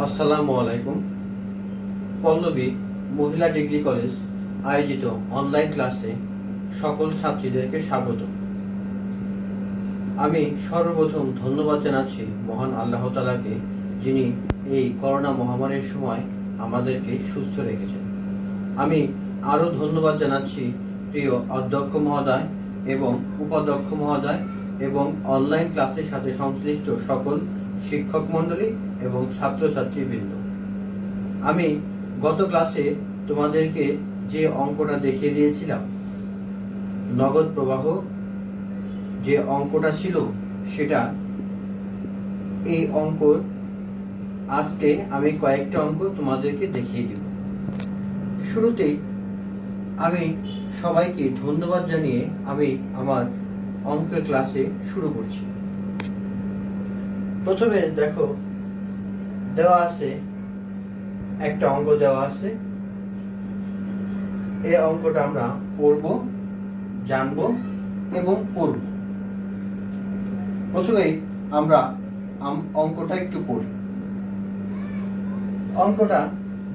আসসালামু আলাইকুম। পল্লবী মহিলা ডিগ্রি কলেজ আয়োজিত অনলাইন ক্লাসে সকল ছাত্রীদেরকে স্বাগত। আমি সর্বপ্রথম ধন্যবাদ জানাচ্ছি মহান আল্লাহ তাআলাকে, যিনি এই করোনা মহামারীর সময় আমাদেরকে সুস্থ রেখেছেন। আমি আরও ধন্যবাদ জানাচ্ছি প্রিয় অধ্যক্ষ মহোদয় এবং উপাধ্যক্ষ মহোদয় এবং অনলাইন ক্লাসের সাথে সংশ্লিষ্ট সকল শিক্ষক মণ্ডলী এবং ছাত্রছাত্রীবৃন্দ। আমি গত ক্লাসে তোমাদেরকে যে অঙ্কটা দেখিয়ে দিয়েছিলাম, নগদ প্রবাহ যে অঙ্কটা ছিল সেটা, এই অঙ্ক আজকে আমি কয়েকটা অঙ্ক তোমাদেরকে দেখিয়ে দিব। শুরুতেই আমি সবাইকে ধন্যবাদ জানিয়ে আমি আমার অঙ্কের ক্লাসে শুরু করছি। প্রথমে দেখো, দেওয়া আছে একটা অঙ্ক দেওয়া আছে। এই অঙ্কটা আমরা পড়ব, জানব এবং করব। প্রথমেই আমরা অঙ্কটা একটু পড়ি। অঙ্কটা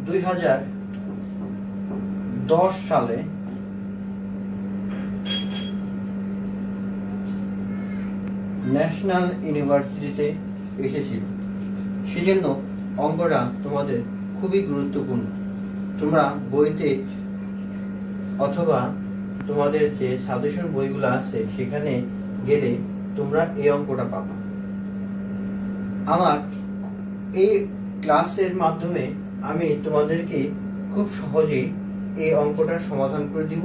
2010 সালে ন্যাশনাল ইউনিভার্সিটিতে এসেছিল, সেজন্য অঙ্কটা তোমাদের খুবই গুরুত্বপূর্ণ। তোমরা বইতে অথবা তোমাদের যে সাজেশন বইগুলো আছে সেখানে গেলে তোমরা এই অঙ্কটা পাবা। আমার এই ক্লাসের মাধ্যমে আমি তোমাদেরকে খুব সহজেই এই অঙ্কটার সমাধান করে দিব।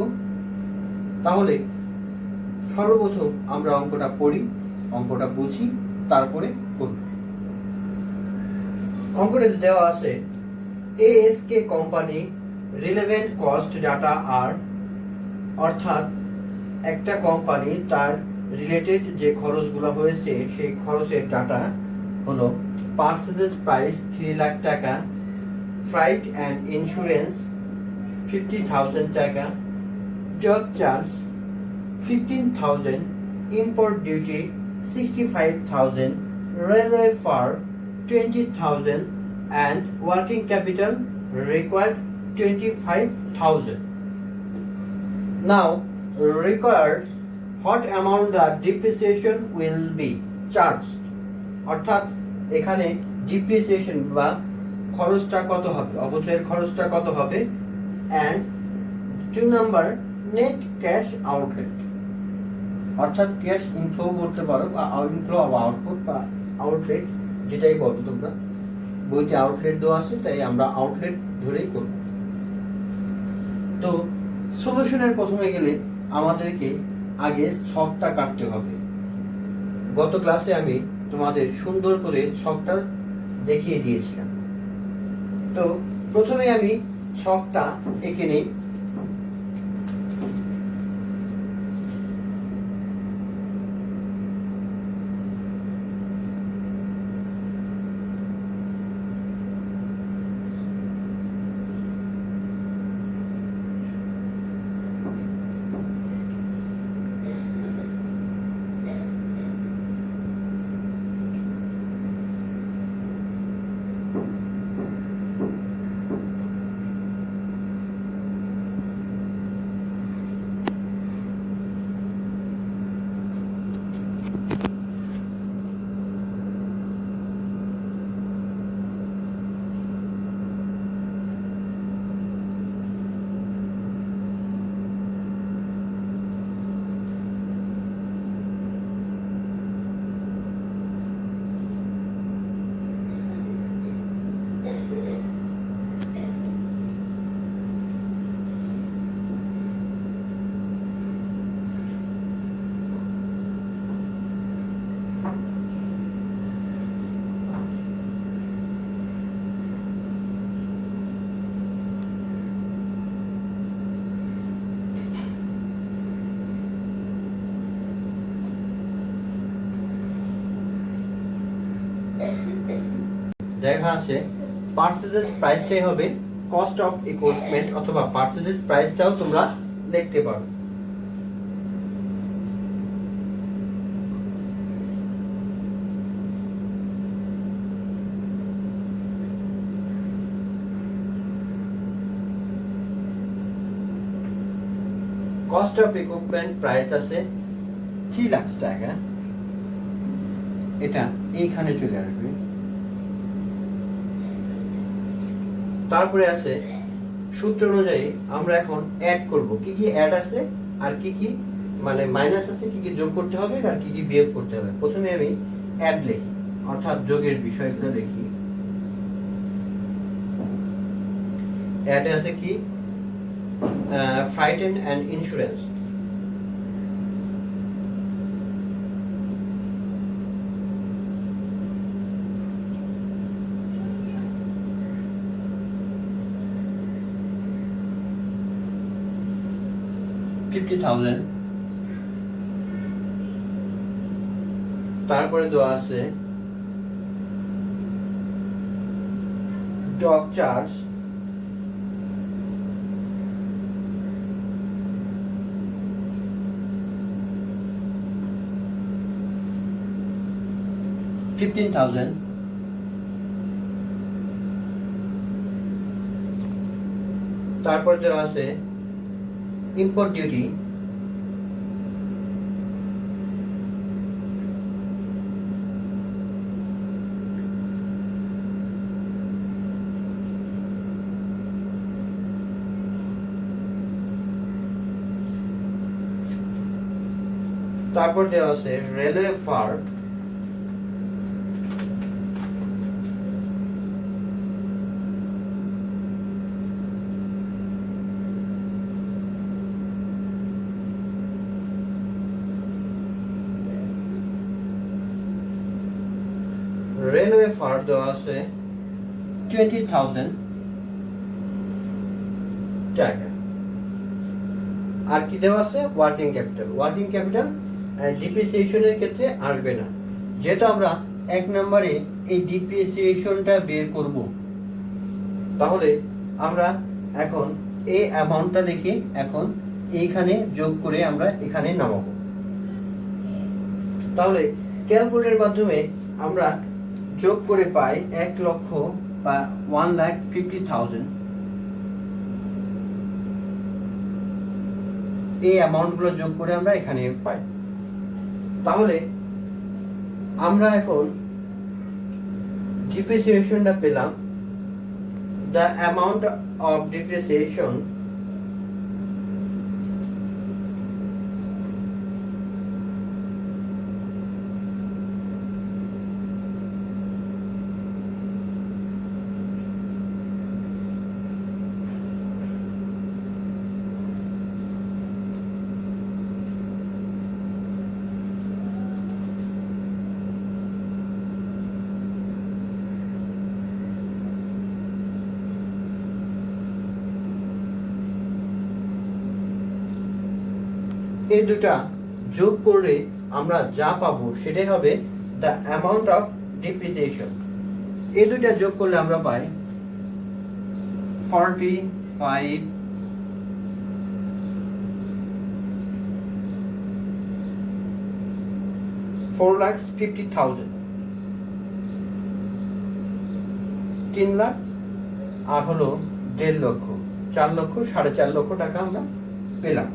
তাহলে সর্বপ্রথম আমরা অঙ্কটা পড়ি, অঙ্কটা বুঝি, তারপরে করব। অঙ্কটা দেওয়া আছে ASK company relevant cost data আর, অর্থাৎ একটা কোম্পানি তার রিলেটেড যে খরচগুলো হয়েছে সেই খরচের ডাটা হলো পারচেজ প্রাইস 3 লাখ টাকা, ফ্লাইট অ্যান্ড ইন্স্যুরেন্স 50,000 টাকা, job charge 15,000, import duty 65,000, railway fare 20,000 and working capital required 25,000. Now required what amount the depreciation will be charged, অর্থাৎ এখানে ডিপ্রিসিয়েশন বা খরচটা কত হবে, অবচয়ের খরচটা কত হবে। and 2 number net cash outlet, অর্থাৎ ক্যাশ ইনফ্লো বলতে পারো বা ইনফ্লো বা আউটপুট বা আউটলেট, যেটাই বলো তোমরা। বইতে আউটলেট দেওয়া আছে, তাই আমরা আউটলেট ধরেই করব। তো সলিউশনের প্রথমে গেলে আমাদেরকে আগে ছকটা কাটতে হবে। গত ক্লাসে আমি তোমাদের সুন্দর করে ছকটা দেখিয়ে দিয়েছিলাম। তো প্রথমে আমি ছকটা এঁকে নিই। দেখা আছে পারচেজ প্রাইসটাই হবে কস্ট অফ ইকুইপমেন্ট, অথবা পারচেজ প্রাইসটাও তোমরা লিখতে পারো। কস্ট অফ ইকুইপমেন্ট প্রাইস আছে 3 লাখ টাকা, এটা এইখানে চলে আসবে। তারপরে আছে সূত্র অনুযায়ী আমরা এখন অ্যাড করব, কি কি অ্যাড আছে আর কি কি মানে মাইনাস আছে, কি কি যোগ করতে হবে আর কি কি বিয়োগ করতে হবে। প্রথমে আমি অ্যাড লিখি, অর্থাৎ যোগের বিষয়গুলো লিখি। অ্যাডে আছে কি, ফ্রাইট অ্যান্ড ইন্স্যুরেন্স, $50,000। তারপরে দেওয়া আছে ডগ চার্জ, $15,000। তারপর দেওয়া আছে import duty, তারপর দেওয়া আছে রেলওয়ে ফার, রেলওয়ে ফার দেওয়া আছে 20,000 টাকা। আর কি দেওয়া আছে, ওয়ার্কিং ক্যাপিটাল। ওয়ার্কিং ক্যাপিটাল ডিপ্রিসিয়েশনের ক্ষেত্রে আসবে না, যেহেতু আমরা এক নম্বরে এই ডিপ্রিসিয়েশনটা বের করব, তাহলে আমরা এখন এই অ্যামাউন্টটা লিখে এখন এইখানে যোগ করে আমরা এখানে নামাবো। তাহলে ক্যালকুলেটরের মাধ্যমে আমরা যোগ করে পাই 1 লক্ষ বা 1,50,000। এই অ্যামাউন্টগুলো যোগ করে আমরা এখানে পাই। তাহলে আমরা এখন ডিপ্রিসিয়েশনটা পেলাম, দ্য অ্যামাউন্ট অফ ডিপ্রিসিয়েশন এই দুটা যোগ করে আমরা যা পাবো সেটাই হবে দ্য অ্যামাউন্ট অফ ডিপ্রিসিয়েশন। এই দুটা যোগ করলে আমরা পাই 4,50,000, 3 লাখ আর হলো 1.5 লক্ষ, 4 লক্ষ 4.5 লক্ষ টাকা আমরা পেলাম।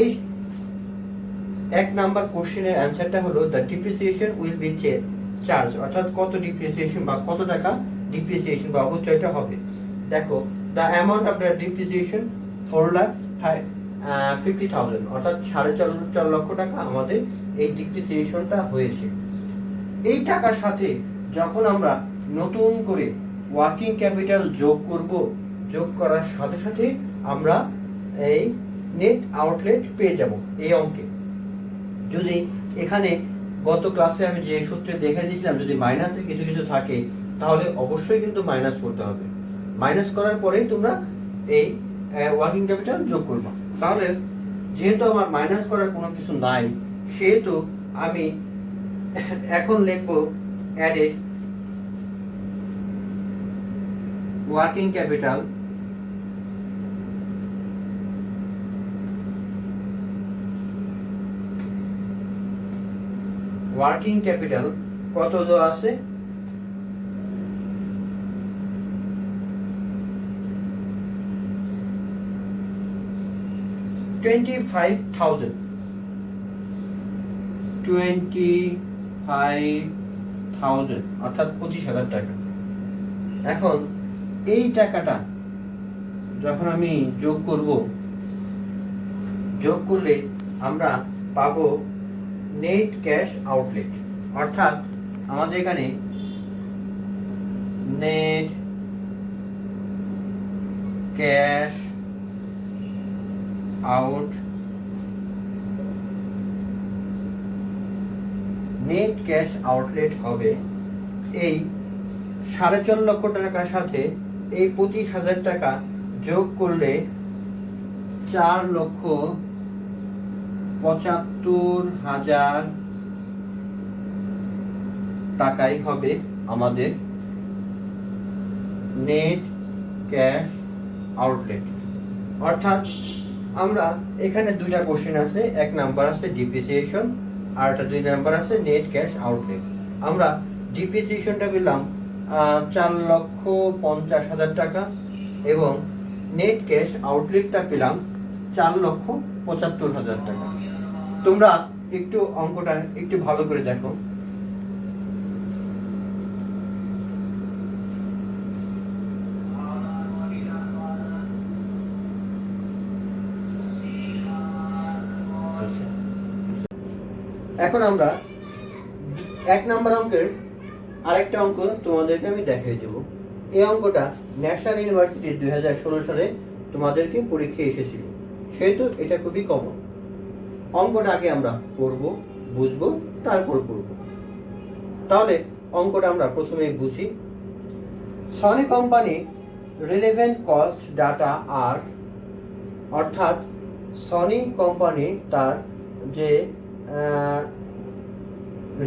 এই এক নাম্বার কোশ্চেনের অ্যান্সারটা হলো the depreciation will be charge, অর্থাৎ কত ডিপ্রিসিয়েশন বা কত টাকা ডিপ্রিসিয়েশন বা অবচয়টা হবে। দেখো, the amount of the depreciation 4,50,000, অর্থাৎ 4.5 লক্ষ টাকা আমাদের এই ডিপ্রিসিয়েশনটা হয়েছে। এই টাকার সাথে যখন আমরা নতুন করে ওয়ার্কিং ক্যাপিটাল যোগ করব, যোগ করার সাথে সাথে আমরা এই নেট আউটলেট পেয়ে যাব এই অঙ্কে। যদি এখানে গত ক্লাসে আমি যে সূত্রে দেখে দিয়েছিলাম যদি মাইনাসের কিছু কিছু থাকে তাহলে অবশ্যই কিন্তু মাইনাস করতে হবে। মাইনাস করার পরেই তোমরা এই ওয়ার্কিং ক্যাপিটাল যোগ করবে। তাহলে যেহেতু আমার মাইনাস করার কোনো কিছু নাই, সেহেতু আমি এখন লিখব added working capital working capital কত দেওয়া আছে, 25,000 25,000 অর্থাৎ 25,000 টাকা। এখন এই টাকাটা যখন আমি যোগ করলে আমরা পাবো নেট ক্যাশ আউটলেট, অর্থাৎ আমাদের এখানে নেট ক্যাশ আউটলেট হবে এই 4.5 লক্ষ টাকার সাথে এই 25,000 টাকা যোগ করলে 4,75,000 টাকাই হবে আমাদের নেট ক্যাশ আউটলেট। অর্থাৎ আমরা এখানে দুইটা কোশ্চেন আছে, এক নাম্বার আছে ডিপ্রিসিয়েশন আর একটা 2 নাম্বার আছে নেট ক্যাশ আউটলেট। আমরা ডিপ্রিসিয়েশনটা পেলাম 4,50,000 টাকা এবং নেট ক্যাশ আউটলেটটা পেলাম 4,75,000 টাকা। তোমরা একটু অঙ্কটা একটু ভালো করে দেখো। এখন আমরা 1 নম্বর অঙ্কের আরেকটা অঙ্ক তোমাদেরকে আমি দেখিয়ে দেব। এই অঙ্কটা ন্যাশনাল ইউনিভার্সিটি 2016 সালে তোমাদেরকে পরীক্ষায় এসেছিল, সেহেতু এটা খুবই কমন। অঙ্কটা আগে আমরা পড়ব, বুঝবো, তারপর করব। তাহলে অঙ্কটা আমরা প্রথমেই বুঝি। Sony company relevant cost data আর, অর্থাৎ সনি কোম্পানি তার যে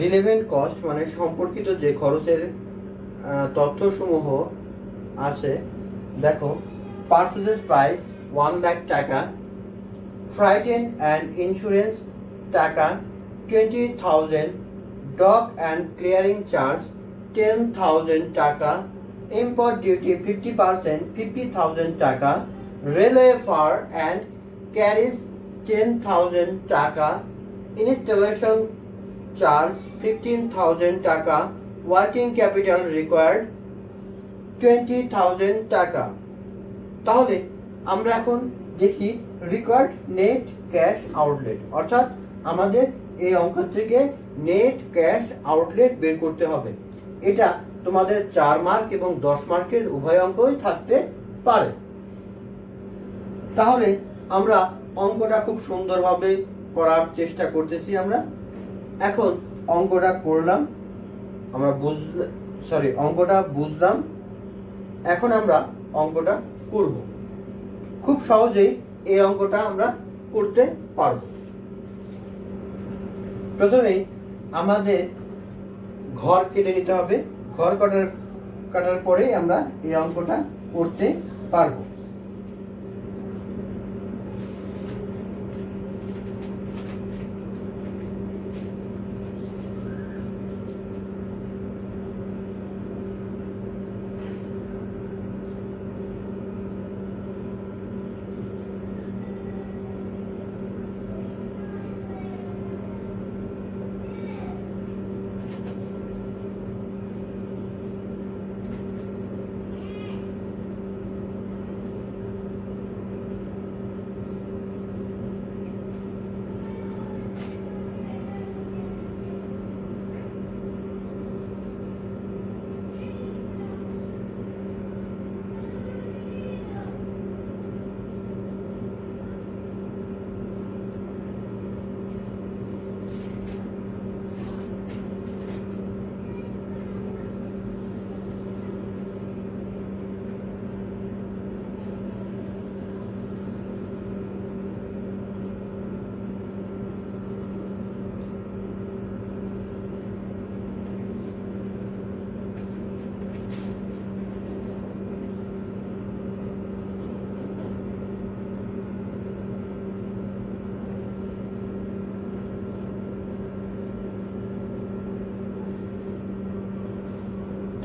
রিলেভেন্ট কস্ট মানে সম্পর্কিত যে খরচের তথ্যসমূহ আছে, দেখো পারচেজ প্রাইস 1 লাখ টাকা, ফ্রাইট অ্যান্ড ইন্স্যুরেন্স টাকা 20,000, ডক অ্যান্ড ক্লিয়ারিং চার্জ 10,000 টাকা, ইম্পোর্ট ডিউটি 50% 50,000 টাকা, রেলওয়ে ফার অ্যান্ড ক্যারিজ 10,000 টাকা, ইনস্টলেশন চার্জ 15,000 টাকা, ওয়ার্কিং ক্যাপিটাল রিকোয়ার্ড 20,000 টাকা। তাহলে আমরা এখন দেখি রিকোয়ার্ড নেট ক্যাশ আউটলেট, অর্থাৎ আমাদের এই অঙ্ক থেকে নেট ক্যাশ আউটলেট বের করতে হবে। এটা তোমাদের 4 মার্ক এবং 10 মার্কের উভয় অঙ্কই থাকতে পারে। তাহলে আমরা অঙ্কটা খুব সুন্দরভাবে করার চেষ্টা করতেছি। আমরা এখন অঙ্কটা করলাম, অঙ্কটা বুঝলাম, এখন আমরা অঙ্কটা করব। খুব সহজেই এই অঙ্কটা আমরা করতে পারব। প্রথমে আমাদের ঘর কেটে নিতে হবে, ঘর কাটার পরে আমরা এই অঙ্কটা করতে পারবো।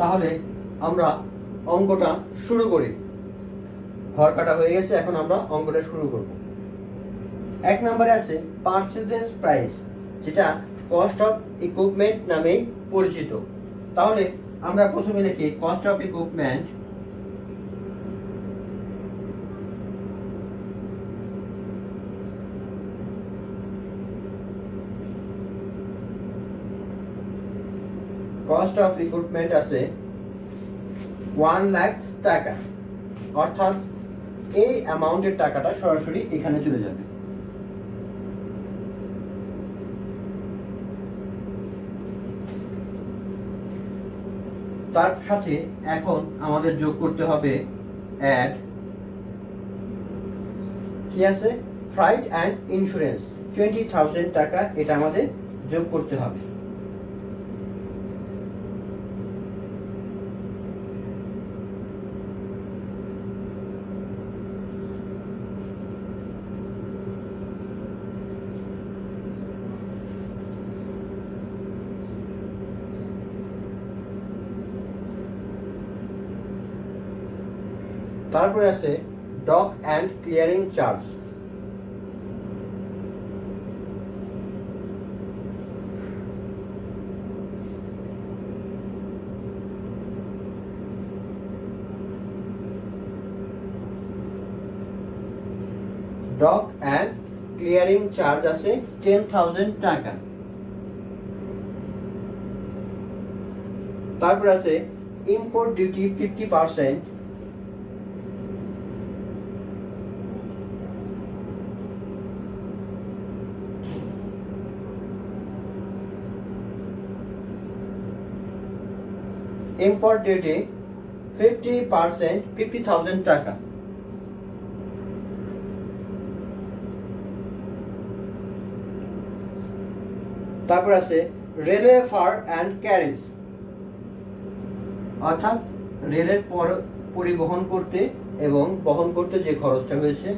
তাহলে আমরা অঙ্কটা শুরু করি। ঘর কাটা হয়ে গেছে, এখন আমরা অঙ্কটা শুরু করব। এক নম্বরে আছে পার্চেজেস প্রাইস, যেটা কস্ট অফ ইকুইপমেন্ট নামেই পরিচিত। তাহলে আমরা প্রথমে লিখি cost of equipment cost of equipment আছে 1 লাখ টাকা, অর্থাৎ এই অ্যামাউন্টের টাকাটা সরাসরি এখানে চলে যাবে। তার সাথে এখন আমাদের যোগ করতে হবে অ্যাড কি আছে ফ্লাইট অ্যান্ড ইন্স্যুরেন্স 20,000 টাকা, এটা আমাদের যোগ করতে হবে। তারপরে আছে dock and clearing charge, dock and clearing charge আছে 10,000 টাকা। তারপর আছে ইম্পোর্ট ডিউটি 50%, import duty 50%, 50,000 টাকা। তারপর আছে রেলওয়ে ফার অ্যান্ড ক্যারেজ, অর্থাৎ রেলের পরিবহন করতে এবং বহন করতে যে খরচটা হয়েছে।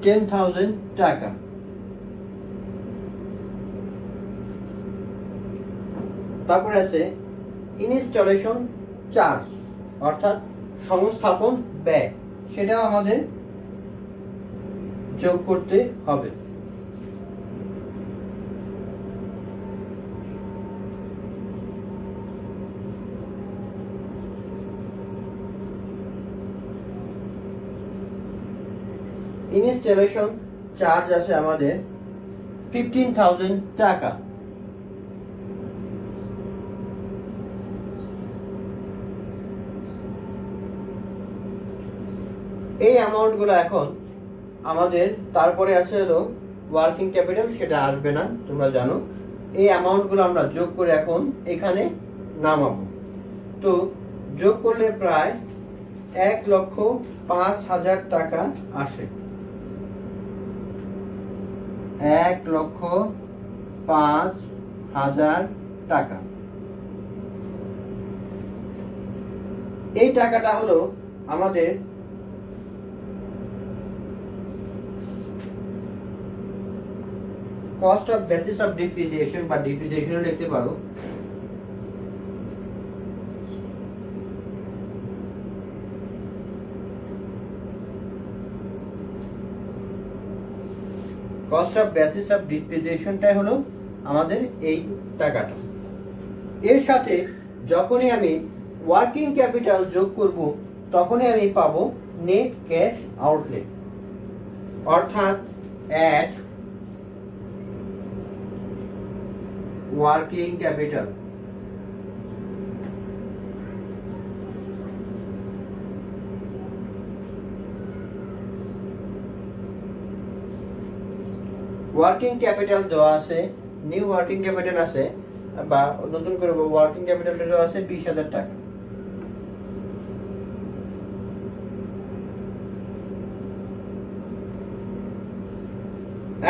$10,000 টাকা। তারপরে আছে ইনস্টলেশন চার্জ, অর্থাৎ সংস্থাপন ব্যয়, সেটাও আমাদের যোগ করতে হবে। ইনস্টলেশন চার্জ আছে আমাদের 15,000 টাকা। এই অ্যামাউন্টগুলো এখন আমাদের, তারপরে আছে হলো ওয়ার্কিং ক্যাপিটাল, সেটা আসবে না তোমরা জানো। এই অ্যামাউন্টগুলো আমরা যোগ করে এখন এখানে নামাবো। তো যোগ করলে প্রায় 1,05,000 টাকা আসে। 1,05,000 টাকা। এই টাকাটা হলো আমাদের cost of basis of depreciation বা ডিপ্রিসিয়েশন লিখতে পারো। কস্ট অফ বেসিস অফ ডিপ্রিসিয়েশনটাই হলো আমাদের এই টাকাটা। এর সাথে যখনই আমি ওয়ার্কিং ক্যাপিটাল যোগ করব তখনই আমি পাবো নেট ক্যাশ আউটলেট, অর্থাৎ add working capital. Working capital দেওয়া আছে, নিউ ওয়ার্কিং ক্যাপিটাল আছে বা নতুন করে ওয়ার্কিং ক্যাপিটালটা দেওয়া আছে 20,000 টাকা।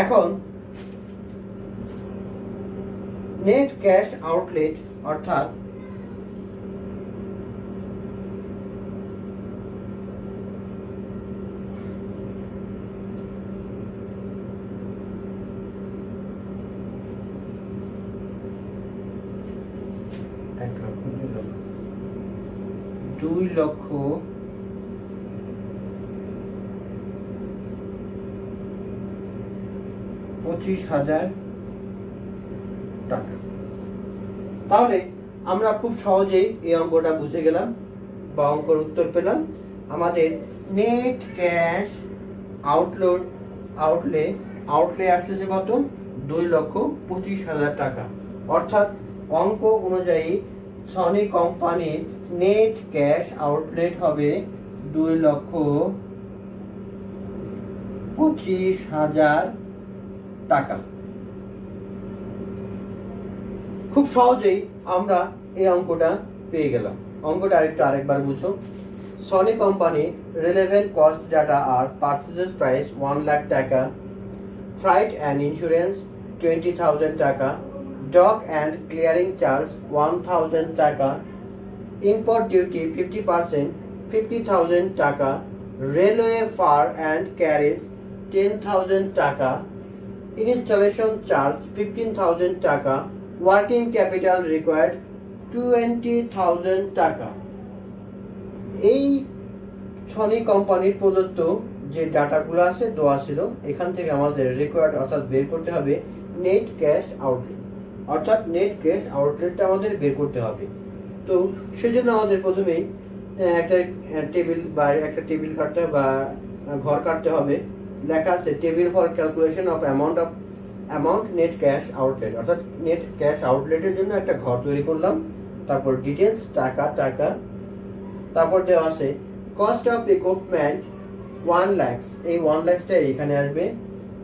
এখন নেট ক্যাশ আউটলেট, অর্থাৎ 2,25,000 টাকা। তাহলে আমরা খুব সহজেই এই অঙ্কটা বুঝে গেলাম বা অঙ্কের উত্তর পেলাম। আমাদের নেট ক্যাশ আউটলে আসতেছে কত? 2,25,000 টাকা। অর্থাৎ অঙ্ক অনুযায়ী সনি কোম্পানির নেট ক্যাশ আউটলেট হবে 2,25,000 টাকা। খুব সহজেই আমরা এই অঙ্কটা পেয়ে গেলাম। অঙ্কটা আরেকবার বুঝো। Sony company relevant cost data আর পারচেজ প্রাইস 1 লাখ টাকা, ফ্রাইট অ্যান্ড ইন্স্যুরেন্স 20,000 টাকা, ডক অ্যান্ড ক্লিয়ারিং চার্জ 1,000 টাকা, ইম্পোর্ট ডিউটি 50% 50,000 টাকা, রেলওয়ে ফার অ্যান্ড ক্যারেজ 10,000 টাকা, ইনস্টলেশন চার্জ 15,000 টাকা, ওয়ার্কিং ক্যাপিটাল রিকোয়ার্ড 20,000 টাকা। এই সনি কোম্পানির প্রদত্ত যে ডাটাগুলো আছে দেওয়া ছিল, এখান থেকে আমাদের রিকোয়ার্ড অর্থাৎ বের করতে হবে নেট ক্যাশ আউটলেট। অর্থাৎ নেট ক্যাশ আউটলেটটা আমাদের বের করতে হবে। তো সেজন্য আমাদের প্রথমেই একটা টেবিল কাটতে হবে বা ঘর কাটতে হবে। লেখা আছে table for calculation of amount net cash outlet. অর্থাৎ নেট ক্যাশ আউটলেটের জন্য একটা ঘর তৈরি করলাম। তারপর ডিটেলস টাকা, তারপর দেওয়া আছে কস্ট অফ ইকুইপমেন্ট 1 লাখ। এই 1 লাখটা এখানে আসবে।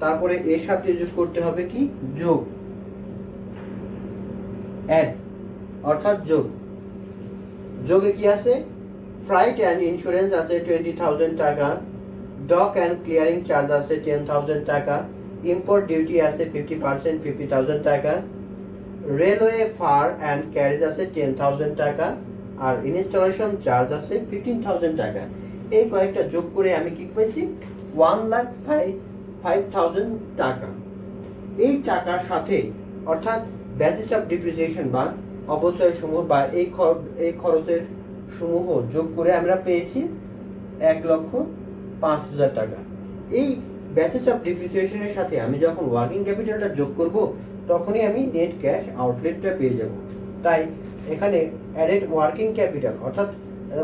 তারপরে এর সাথে যোগ করতে হবে কি? যোগ, অ্যাড অর্থাৎ যোগে কি আছে? ফ্রাইট অ্যান্ড ইন্স্যুরেন্স আছে 20,000 টাকা, ডক অ্যান্ড ক্লিয়ারিং চার্জ আছে 10,000 টাকা, ইম্পোর্ট ডিউটি আছে 50% 50,000 টাকা, রেলওয়ে ফার অ্যান্ড ক্যারেজ আছে 10,000 টাকা, আর ইনস্টলেশন চার্জ আছে 15,000 টাকা। এই কয়েকটা যোগ করে আমি কি পেয়েছি? 1,05,000 টাকা। এই টাকার সাথে অর্থাৎ বেসিস অফ ডিপ্রিসিয়েশন বা অপচয় সমূহ বা এই খরচের সমূহ যোগ করে আমরা পেয়েছি 1,05,000 টাকা। এই বেসিস অফ ডিপ্রিসিয়েশনের সাথে আমি যখন ওয়ার্কিং ক্যাপিটালটা যোগ করব, তখনই আমি নেট ক্যাশ আউটলেটটা পেয়ে যাব। তাই এখানে অ্যাডেড ওয়ার্কিং ক্যাপিটাল অর্থাৎ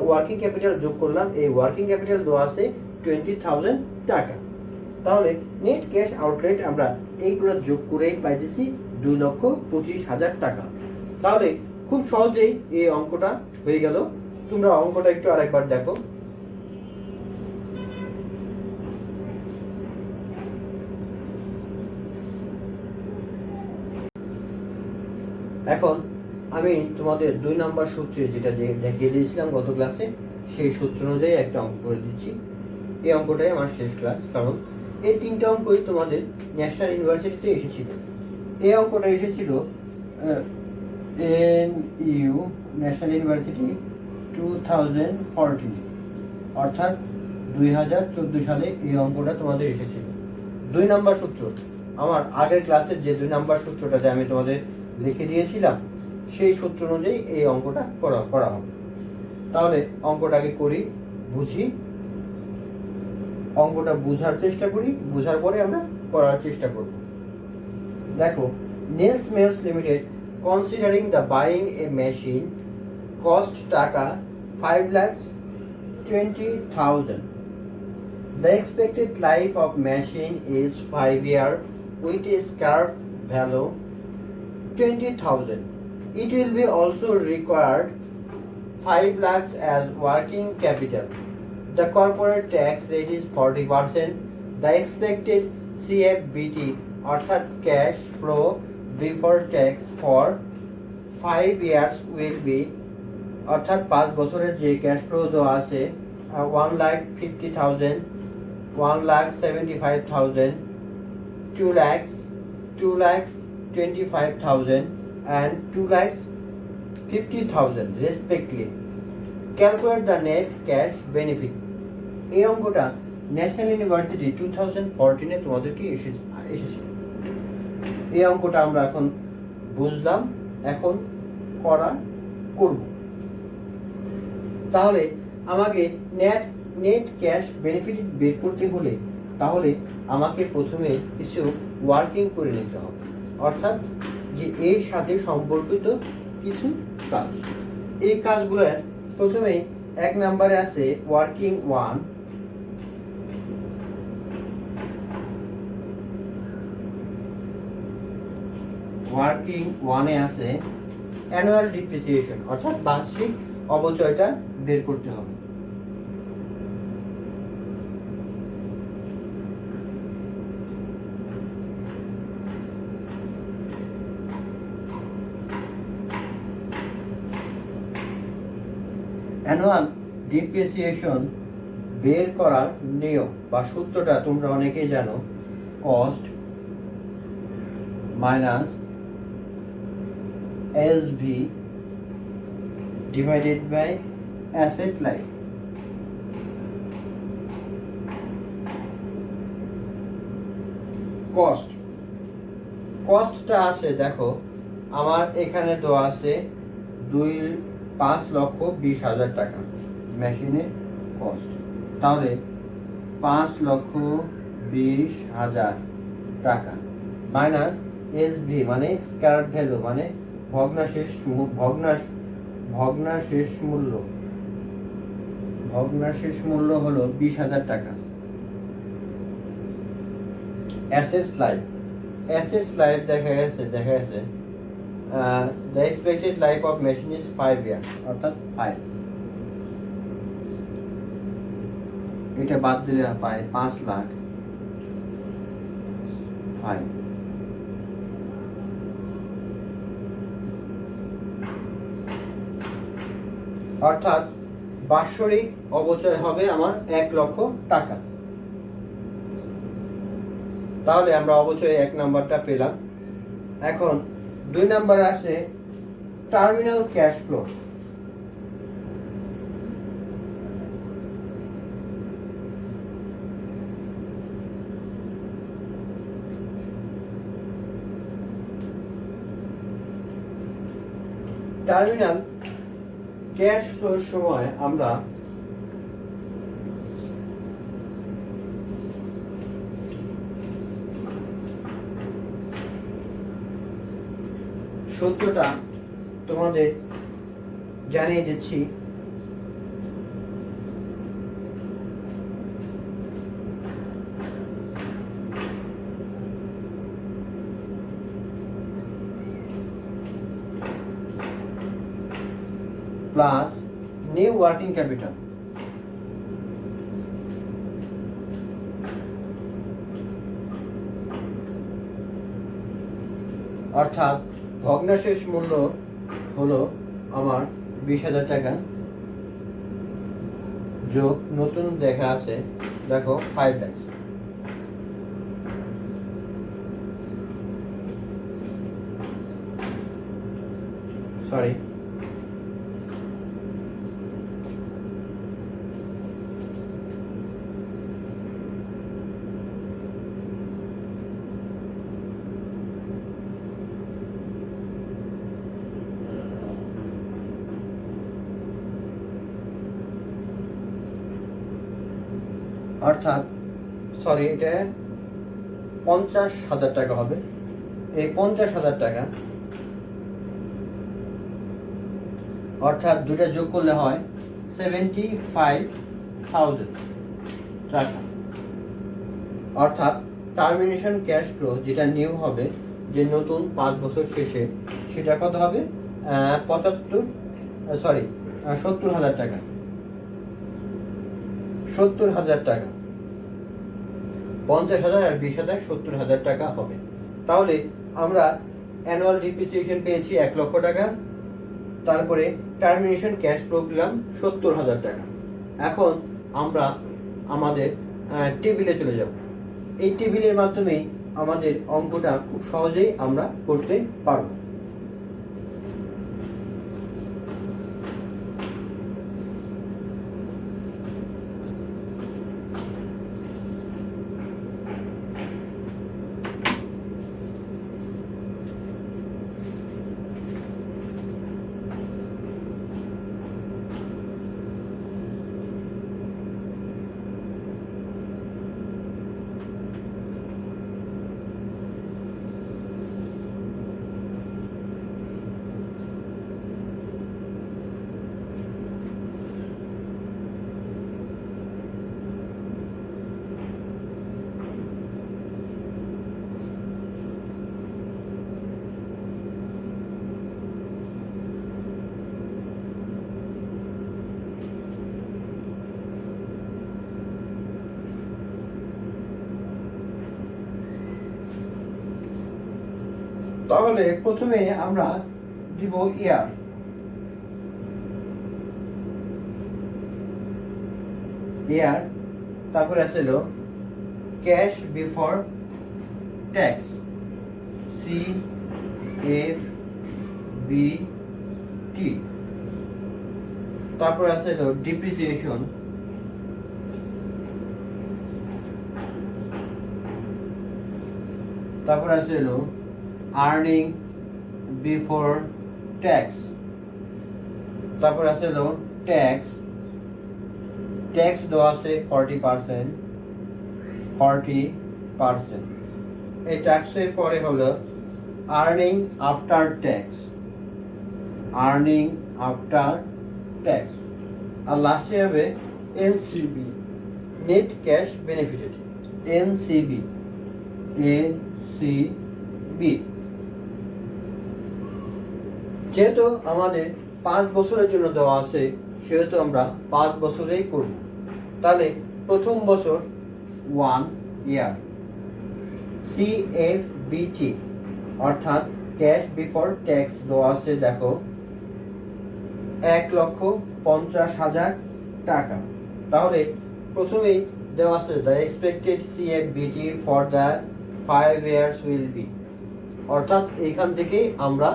ওয়ার্কিং ক্যাপিটাল যোগ করলাম। এই ওয়ার্কিং ক্যাপিটাল দেওয়া আছে 20,000 টাকা। তাহলে নেট ক্যাশ আউটলেট আমরা এইগুলো যোগ করেই পাইতেছি 2,25,000 টাকা। তাহলে খুব সহজেই এই অঙ্কটা হয়ে গেল। তোমরা অঙ্কটা একটু আরেকবার দেখো। এখন আমি তোমাদের 2 নম্বর সূত্রে যেটা দেখিয়ে দিয়েছিলাম গত ক্লাসে, সেই সূত্র অনুযায়ী একটা অঙ্ক করে দিচ্ছি। এই অঙ্কটাই আমার শেষ ক্লাস, কারণ এই 3টা অঙ্কই তোমাদের ন্যাশনাল ইউনিভার্সিটিতে এসেছিল। এই অঙ্কটা এসেছিল NU ন্যাশনাল ইউনিভার্সিটি 2014, অর্থাৎ 2014 সালে এই অঙ্কটা তোমাদের এসেছিল। 2 নম্বর সূত্র, আমার আগের ক্লাসের যে 2 নম্বর সূত্রটাতে আমি তোমাদের লিখে দিয়েছিলাম, সেই সূত্র অনুযায়ী এই অঙ্কটা করা হবে। তাহলে অঙ্কটাকে করি, বুঝি, অঙ্কটা বুঝার চেষ্টা করি, বুঝার পরে আমরা করার চেষ্টা করব। দেখো, Nels Mels limited considering the buying a machine cost টাকা 5,20,000. The expected life of machine is 5 years with a scrap value 20,000. It will be also required 5 lakhs as working capital. The corporate tax rate is 40%. The expected CFBT অর্থাৎ cash flow before tax for 5 years will be অর্থাৎ 5 বছরের যে cash flow দেওয়া আছে 1,50,000, 1,75,000, 2,25,000 and 2,50,000 respectively. Calculate the net cash benefit. এই অঙ্কটা national university 2014 তোমাদেরকে এসেছে। এই অঙ্কটা আমরা এখন বুঝলাম, এখন করব। তাহলে আমাকে নেট নেট ক্যাশ বেনিফিট বের করতে হলে তাহলে আমাকে প্রথমে কিছু ওয়ার্কিং করে নিতে হবে, অর্থাৎ যে এর সাথে সম্পর্কিত কিছু কাজ। এই কাজগুলোর প্রথমেই 1 নম্বরে আছে ওয়ার্কিং 1। ওয়ার্কিং 1-এ আছে অ্যানুয়াল ডিপ্রিসিয়েশন, অর্থাৎ বার্ষিক অবচয়টা বের করতে হবে। অ্যানুয়াল ডিপ্রিসিয়েশন বের করার নিয়ম বা সূত্রটা তোমরা অনেকেই জানো, cost minus SV divided by asset life. কস্টটা আছে, দেখো আমার এখানে দেওয়া আছে 5,20,000 টাকা মেশিনের কস্ট। তাহলে 5,20,000 টাকা মাইনাস এসভি মানে স্ক্র্যাপ ভ্যালু মানে ভগ্নাশেষ মূল্য হলো 20,000 টাকা। অ্যাসেটস লাইফ দেখা গেছে the expected life of machine is 5 years, অর্থাৎ 5। এটা বাদ দিলে পায় 5 লাখ 5। অর্থাৎ বাৎসরিক অবচয় হবে আমার 1 লক্ষ টাকা। তাহলে আমরা অবচয় 1 নাম্বারটা পেলাম। এখন 2 নাম্বার আছে terminal cash flow. Terminal cash floor সময় আমরা সূত্রটা তোমাদের জানিয়ে দিচ্ছি। প্লাস নিউ ওয়ার্কিং ক্যাপিটাল, অর্থাৎ ভগ্নাশেষ মূল্য হলো আমার 20,000 টাকা যোগ নতুন দেখা আছে, দেখো 5 লাখ। সরি, অর্থাৎ এটা 50,000 টাকা হবে। এই 50,000 টাকা অর্থাৎ দুটা যোগ করলে হয় 75,000 টাকা। অর্থাৎ টার্মিনেশন ক্যাশ ফ্লো যেটা নিউ হবে, যে নতুন 5 বছর শেষে, সেটা কত হবে? 70,000 টাকা। 70,000 টাকা, 50,000 আর 20,000 70,000 টাকা হবে। তাহলে আমরা অ্যানুয়াল ডিপ্রিসিয়েশন পেয়েছি 1 লক্ষ টাকা, তারপরে টার্মিনেশন ক্যাশ ফ্লো পেলাম 70,000 টাকা। এখন আমরা আমাদের টেবিলে চলে যাব। এই টেবিলের মাধ্যমে আমাদের অঙ্কটা খুব সহজেই আমরা করতে পারবো। তাহলে প্রথমে আমরা দিব ইয়ার। ইয়ার, তারপরে আসছিল ক্যাশ বিফোর ট্যাক্স, CFBT। তারপর আসছিল ডিপ্রিসিয়েশন, তারপর আসছিল আর্নিং বিফোর ট্যাক্স, তারপর আসছিল ট্যাক্স। ট্যাক্স দেওয়া আছে 40%। এই ট্যাক্সের পরে হলো earning after tax, earning after tax. আর লাস্টে হবে NCB, net cash benefited, NCB. যেহেতু আমাদের 5 বছরের জন্য দেওয়া আছে, সেহেতু আমরা 5 বছরেই করব। তাহলে প্রথম বছর 1 ইয়ার, CFBT অর্থাৎ ক্যাশ বিফোর ট্যাক্স দেওয়া আছে, দেখো 1,50,000 টাকা। তাহলে প্রথমেই দেওয়া আছে the expected CFBT for the 5 years will be, অর্থাৎ এইখান থেকে আমরা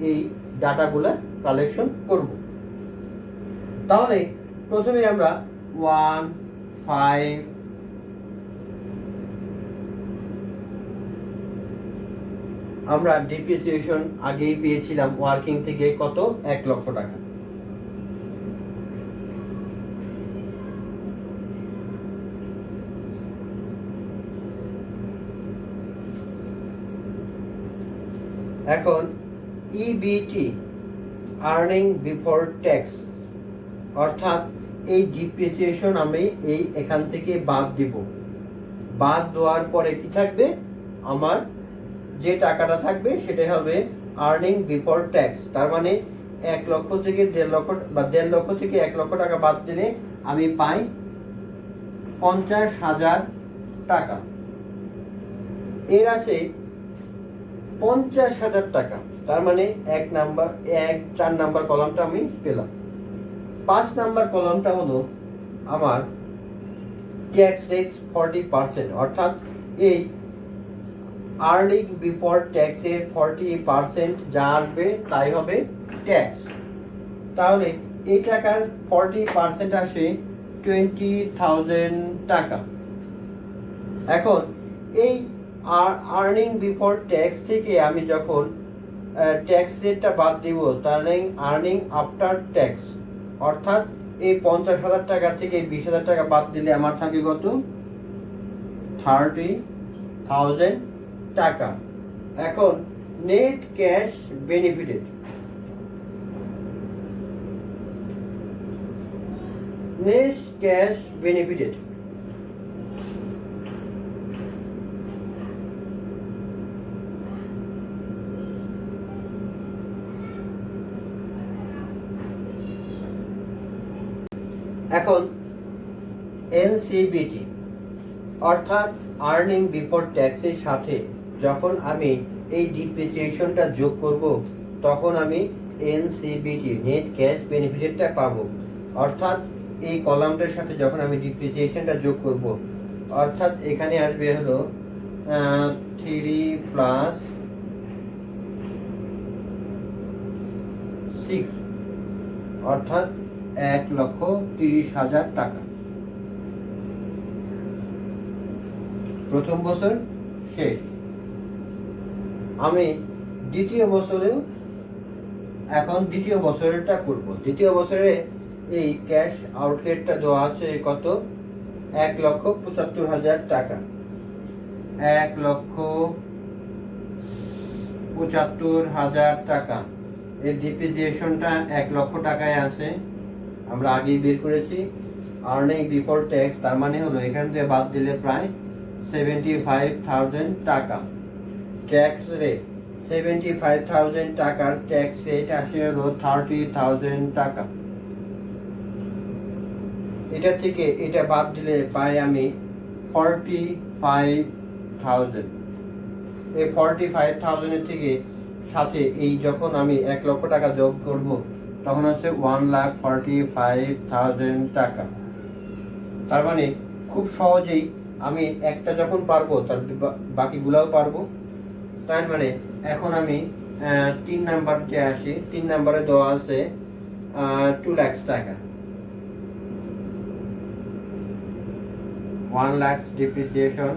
এই ডাটাগুলো কালেকশন করব। তাহলে প্রথমে আমরা 1, 5 আমরা ডিপ্রিসিয়েশন আগেই পেয়েছিলাম ওয়ার্কিং থেকে কত, 1 লক্ষ টাকা। এখন ইবিটি, আর্নিং বিফোর ট্যাক্স, অর্থাৎ এই ডিপ্রিসিয়েশন আমি এখান থেকে বাদ দিব। বাদ দেওয়ার পরে কি থাকবে, আমার যে টাকাটা থাকবে সেটা হবে আর্নিং বিফোর ট্যাক্স। তার মানে 1 লক্ষ থেকে 1.5 লক্ষ বা 1.5 লক্ষ থেকে 1 লক্ষ টাকা বাদ দিলে আমি পাই 50,000 টাকা। এর আছে 50,000 টাকা, তার মানে 4 নাম্বার কলামটা আমি পেলাম। 5 নাম্বার কলামটা হলো আমার ট্যাক্স রেট 40%, অর্থাৎ এই আর্নিং বিফোর ট্যাক্সের 40% যা আসবে তাই হবে ট্যাক্স। তাহলে এই টাকার 40% আসে 20,000 টাকা। এখন এই আর্নিং বিফোর ট্যাক্স থেকে আমি যখন ট্যাক্স রেটটা বাদ দিব, তাহলে আর্নিং আফটার ট্যাক্স, অর্থাৎ এই 50,000 টাকা থেকে 20,000 টাকা বাদ দিলে আমার থাকে কত, 30,000 টাকা। এখন net cash benefited, net cash benefited. এখন এনসিবিটি অর্থাৎ আর্নিং বিফোর ট্যাক্সের সাথে যখন আমি এই ডিপ্রিসিয়েশনটা যোগ করব, তখন আমি এনসিবিটি নেট ক্যাশ বেনিফিটটা পাবো। অর্থাৎ এই কলামটার সাথে যখন আমি ডিপ্রিসিয়েশনটা যোগ করব, অর্থাৎ এখানে আসবে হলো 3 + 6, অর্থাৎ 1,30,000 টাকা। প্রথম বছর শেষ। আমি দ্বিতীয় বছরেরটা করব। দ্বিতীয় বছরে এই ক্যাশ আউটলেটটা দেওয়া আছে কত, 1,75,000 টাকা। 1,75,000 টাকা। এর ডিপ্রিসিয়েশনটা 1 লক্ষ টাকায় আছে, আমরা আগেই বের করেছি। আর্নিং বিফোর ট্যাক্স, তার মানে হলো এখান থেকে বাদ দিলে প্রায় 75,000 টাকা। ট্যাক্স রেট 75,000 টাকার ট্যাক্স রেট আসে হলো 30,000 টাকা। এটা থেকে এটা বাদ দিলে পাই আমি 45,000। এই 45,000 থেকে সাথে এই যখন আমি 1 লক্ষ টাকা যোগ করব তখন হচ্ছে 1,45,000 টাকা। তার মানে খুব সহজেই আমি একটা যখন পারবো তার বাকিগুলাও পারবো। তার মানে এখন আমি 3 নাম্বারতে আসি। 3 নাম্বারে দেওয়া আছে 2 লাখ টাকা, 1 লাখ ডিপ্রিসিয়েশন।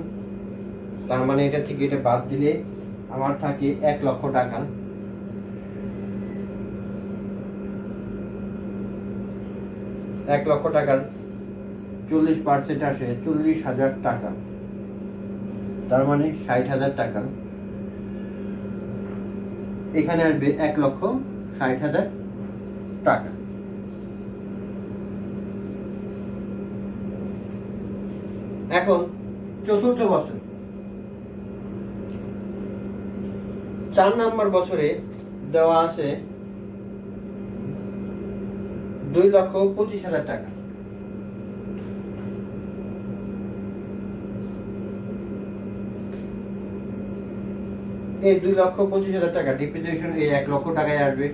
তার মানে এটা থেকে এটা বাদ দিলে আমার থাকে 1 লক্ষ টাকা। 1 লক্ষ টাকার 40% আসে 40,000 টাকা, তার মানে 60,000 টাকা। এখানে আসবে 1,60,000 টাকা। এখন চতুর্থ বছর, 4 নাম্বার বছরে দেওয়া আছে 2,25,000 টাকা। এই 2,25,000 টাকা ডিপ্রিসিয়েশন এই 1 লক্ষ টাকায় আসবে।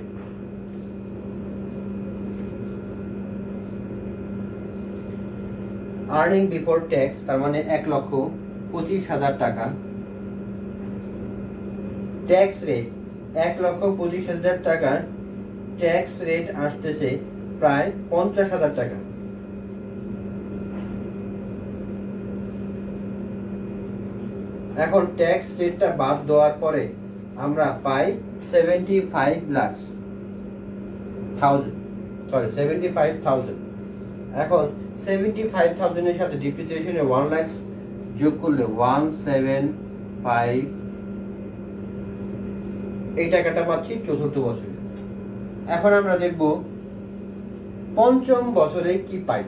আর্নিং বিফোর ট্যাক্স, তার মানে 1,25,000 টাকা। ট্যাক্স রেট 1,25,000 টাকার ট্যাক্স রেট আসতেছে প্রায় 50,000 টাকা। এখন ট্যাক্স রেটটা বাদ দেওয়ার পরে আমরা পাই 75,000। এখন 75,000 এর সাথে ডিপ্রিসিয়েশনে 1 লাখ যোগ করলে 175 এই টাকাটা পাচ্ছি চতুর্থ বছরে। এখন আমরা দেখব পঞ্চম বছরে কি পাই।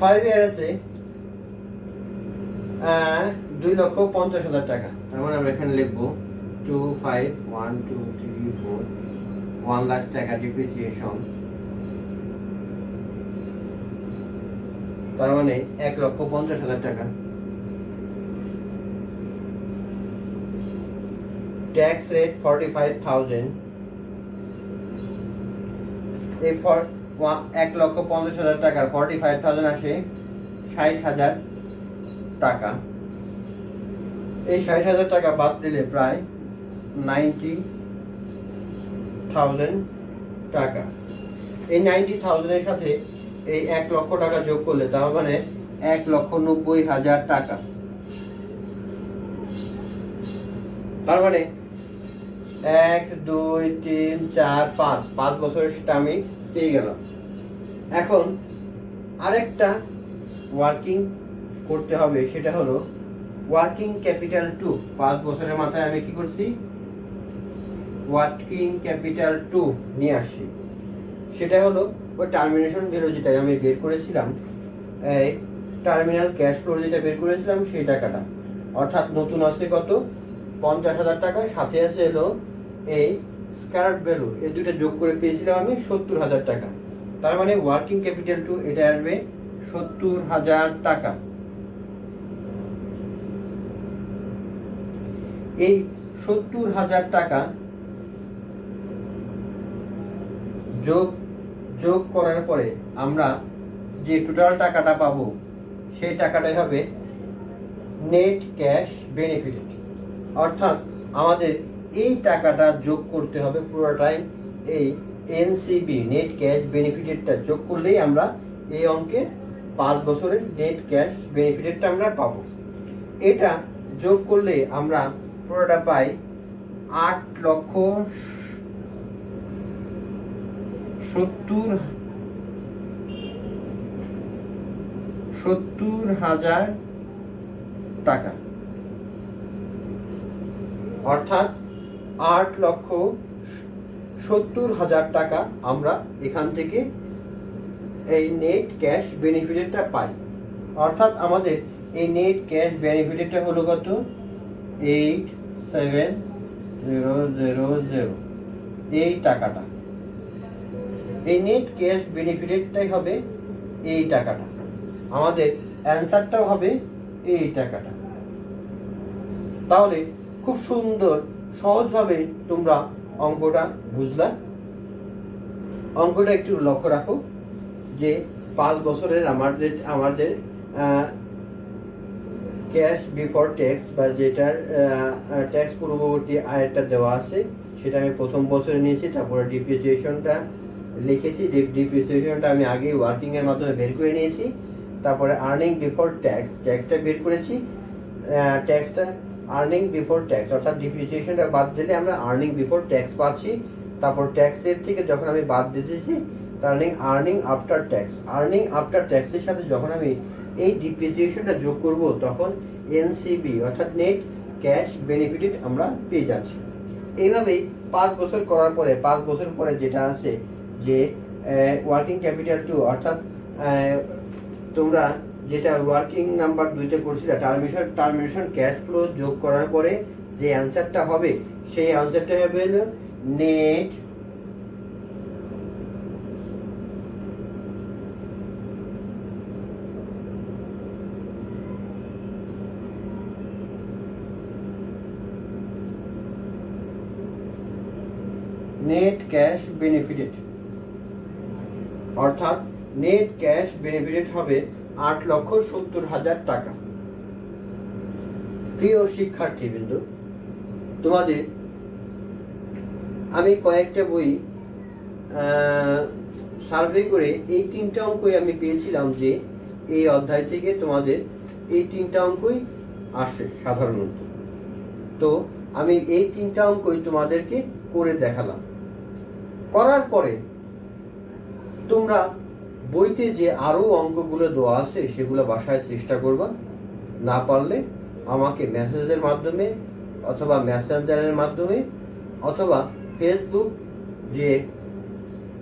ফাইভ ইয়ার আছে 2,50,000 টাকা। তার মানে আমরা এখানে লিখবো 2 5 1 2 3 4 1 লাখ টাকা ডিপ্রিসিয়েশন, তার মানে 1,50,000 টাকা। Tax rate 45,000। এই 1,50,000 টাকার 45,000 আসে 60,000 টাকা। এই 60,000 টাকা বাদ দিলে প্রায় 90,000 টাকা। এই 90,000 এর সাথে এই 1 লক্ষ টাকা যোগ করলে তার মানে 1,90,000 টাকা। তার মানে 1 2 3 4 5 বছরের সেটা আমি পেয়ে গেলাম। এখন আরেকটা ওয়ার্কিং করতে হবে, সেটা হলো ওয়ার্কিং ক্যাপিটাল 2। 5 বছরের মাথায় আমি কি করছি, ওয়ার্কিং ক্যাপিটাল 2 নিয়ে আসছি। সেটা হলো ওই টার্মিনেশন ভ্যালু যেটা আমি বের করেছিলাম, এই টার্মিনাল ক্যাশ ফ্লো যেটা বের করেছিলাম সেই টাকাটা, অর্থাৎ নতুন আছে কত 50,000 টাকা, সাথে আছে এলো এই স্ক্র্যাপ ভ্যালু, এই দুটো যোগ করে পেয়েছিলাম আমি 70,000 টাকা। তার মানে ওয়ার্কিং ক্যাপিটাল 2 এটা আসবে 70,000 টাকা। এই 70,000 টাকা যোগ করার পরে আমরা যে টোটাল টাকাটা পাবো সেই টাকাটাই হবে নেট ক্যাশ বেনিফিট। অর্থাৎ আমাদের এই টাকাটা যোগ করতে হবে পুরোটাই, এই এনসিবি নেট ক্যাশ বেনিফিটেরটা যোগ করলেই আমরা এই অঙ্কের 5 বছরের নেট ক্যাশ বেনিফিটেরটা আমরা পাবো। এটা যোগ করলে আমরা পুরোটা পাই 8,70,000 টাকা। অর্থাৎ 8,70,000 টাকা আমরা এখান থেকে এই নেট ক্যাশ বেনিফিটটা পাই। অর্থাৎ আমাদের এই নেট ক্যাশ বেনিফিটটা হলো কত 8,7,000 এই টাকাটা। এই নেট ক্যাশ বেনিফিটেডটাই হবে এই টাকাটা, আমাদের অ্যান্সারটাও হবে এই টাকাটা। তাহলে খুব সুন্দর সহজভাবে তোমরা অঙ্কটা বুঝলা। অঙ্কটা একটু লক্ষ্য রাখো যে 5 বছরের আমাদের ক্যাশ বিফোর ট্যাক্স বা যেটার ট্যাক্স পূর্ববর্তী আয়টা দেওয়া আছে সেটা আমি প্রথম বছরে নিয়েছি। তারপরে ডিপ্রিসিয়েশনটা লিখেছি, ডিপ্রিসিয়েশনটা আমি আগে ওয়ার্কিংয়ের মাধ্যমে বের করে নিয়েছি। তারপরে আর্নিং বিফোর ট্যাক্সটা বের করেছি। ট্যাক্সটা আর্নিং বিফোর ট্যাক্স অর্থাৎ ডিপ্রিসিয়েশনটা বাদ দিলে আমরা আর্নিং বিফোর ট্যাক্স পাচ্ছি। তারপর ট্যাক্সের থেকে যখন আমি বাদ দিতেছি আর্নিং আফটার ট্যাক্সের সাথে যখন আমি এই ডিপ্রিসিয়েশনটা যোগ করব তখন এনসিবি অর্থাৎ নেট ক্যাশ বেনিফিটেড আমরা পেয়ে যাচ্ছি। এইভাবেই 5 বছর করার পরে 5 বছর পরে যেটা আছে যে ওয়ার্কিং ক্যাপিটাল 2 অর্থাৎ তোমরা যেটা ওয়ার্কিং নাম্বার 2তে করছিলে টার্মিনেশন ক্যাশ ফ্লো যোগ করার পরে যে অ্যান্সারটা হবে সেই অ্যান্সারটা হবে হলো নেট ক্যাশ বেনিফিটেড, অর্থাৎ নেট ক্যাশ বেনিফিটেড হবে 8,70,000 টাকা। প্রিয় শিক্ষার্থীবৃন্দ, তোমাদের আমি কয়েকটা বই সার্ভে করে এই 3টা অঙ্কই আমি পেয়েছিলাম যে এই অধ্যায় থেকে তোমাদের এই 3টা অঙ্কই আসে সাধারণত। তো আমি এই 3টা অঙ্কই তোমাদেরকে করে দেখালাম। করার পরে তোমরা বইতে যে আরও অঙ্কগুলো দেওয়া আছে সেগুলো বাসায় চেষ্টা করবা। না পারলে আমাকে মেসেজের মাধ্যমে অথবা মেসেঞ্জারের মাধ্যমে অথবা ফেসবুক যে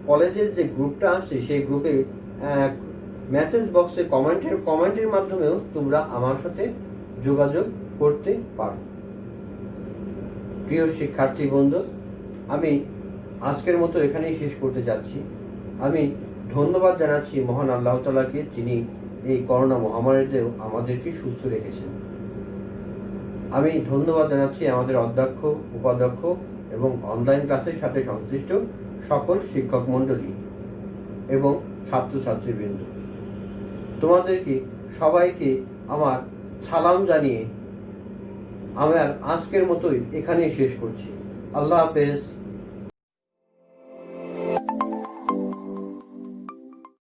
কলেজের যে গ্রুপটা আছে সেই গ্রুপে মেসেজ বক্সে কমেন্টের মাধ্যমেও তোমরা আমার সাথে যোগাযোগ করতে পারো। প্রিয় শিক্ষার্থী বন্ধু, আমি আজকের মতো এখানেই শেষ করতে যাচ্ছি। আমি ধন্যবাদ জানাচ্ছি মহান আল্লাহ তাআলাকে, যিনি এই করোনা মহামারীতেও আমাদেরকে সুস্থ রেখেছেন। আমি ধন্যবাদ জানাচ্ছি আমাদের অধ্যক্ষ, উপাধ্যক্ষ এবং অনলাইন ক্লাসের সাথে সংশ্লিষ্ট সকল শিক্ষক মণ্ডলী এবং ছাত্রছাত্রীবৃন্দ। তোমাদেরকে সবাইকে আমার সালাম জানিয়ে আমার আজকের মতোই এখানেই শেষ করছি। আল্লাহ হাফেজ।